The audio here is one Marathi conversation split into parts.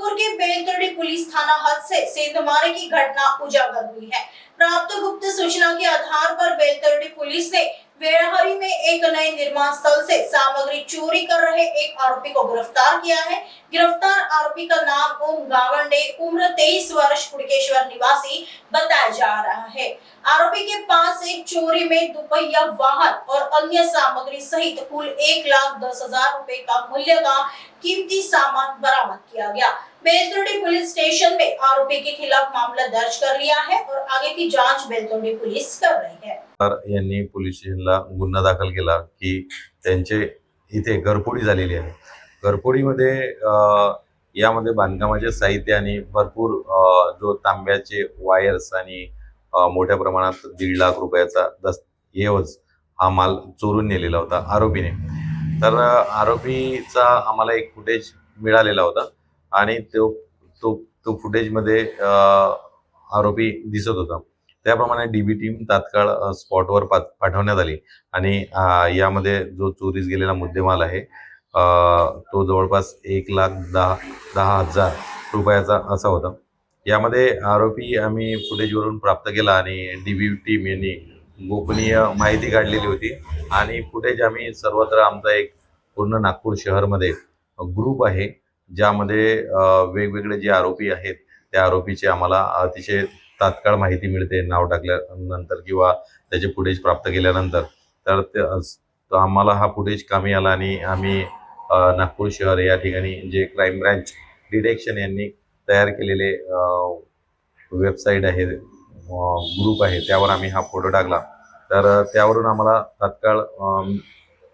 नागपुर के बेलतोड़ी पुलिस थाना हद से सेंधमारे की घटना उजागर हुई है। प्राप्त गुप्त सूचना के आधार पर बेलतोड़ी पुलिस ने वेड़ाहरी में एक नए निर्माण स्थल से सामग्री चोरी कर रहे एक आरोपी को गिरफ्तार किया है। गिरफ्तार आरोपी का नाम ओम गावंडे, उम्र 23 वर्ष, कुड़केश्वर निवासी बताया जा रहा है। आरोपी के पास एक चोरी में दुपहिया वाहन और अन्य सामग्री सहित कुल 1,10,000 रुपए का मूल्य का कीमती सामान बरामद किया गया। बेलतोड़ी पुलिस स्टेशन में आरोपी के खिलाफ मामला दर्ज कर लिया है और आगे की जांच बेलतोड़ी पुलिस कर रही है। यांनी पोलीस स्टेशनला गुन्हा दाखल केला की त्यांचे इथे घरफोडी झालेली आहे। घरफोडीमध्ये यामध्ये बांधकामाचे साहित्य आणि भरपूर जो तांब्याचे वायर्स आणि मोठ्या प्रमाणात 1.5 लाख रुपयाचा दस्तऐवज हा माल चोरून नेलेला होता आरोपीने। तर आरोपीचा आम्हाला एक फुटेज मिळालेला होता आणि तो फुटेजमध्ये आरोपी दिसत होता। त्याप्रमाणे डीबी टीम तात्काळ स्पॉटवर पाठवण्यात आली आणि यामध्ये जो चोरीस गेलेला मुद्देमाल आहे तो जवळपास 1,10,000 रुपयाचा असा होता। यामध्ये आरोपी आम्ही फुटेजवरून प्राप्त केला आणि डीबी टीम यांनी गोपनीय माहिती काढलेली होती आणि फुटेज आम्ही सर्वत्र आमचा एक पूर्ण नागपूर शहरमध्ये ग्रुप आहे ज्यामध्ये वेगवेगळे जे आरोपी आहेत त्या आरोपीचे आम्हाला अतिशय तात्काळ माहिती मिळते नाव टाकल्यानंतर किंवा त्याचे फुटेज प्राप्त केल्यानंतर। तर आम्हाला हा फुटेज कामी आला आणि आम्ही नागपूर शहर या ठिकाणी जे क्राईम ब्रांच डिटेक्शन यांनी तयार केलेले वेबसाईट आहे ग्रुप आहे त्यावर आम्ही हा फोटो टाकला। तर त्यावरून आम्हाला तात्काळ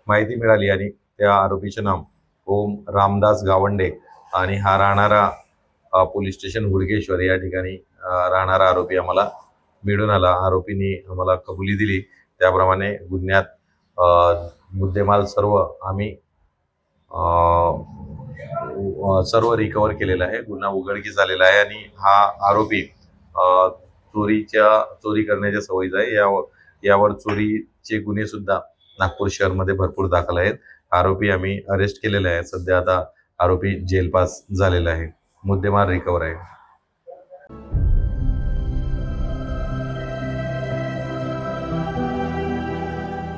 माहिती मिळाली आणि त्या आरोपीचे नाव ओम रामदास गावंडे आणि हा राहणारा पोलीस स्टेशन हुडकेश्वर या ठिकाणी राहणारा आरोपी आम्हाला मिळून आला। आरोपींनी आम्हाला कबुली दिली त्याप्रमाणे गुन्ह्यात मुद्देमाल सर्व आम्ही सर्व रिकवर केलेला आहे। गुन्हा उघडकीस आलेला आहे आणि हा आरोपी चोरी करण्याच्या सवयीचा आहे। यावर चोरीचे गुन्हे सुद्धा नागपूर शहरमध्ये भरपूर दाखल आहेत। आरोपी आम्ही अरेस्ट केलेला आहे। सध्या आता आरोपी जेल पास झालेला आहे। मुद्देमाल रिकवर आहे।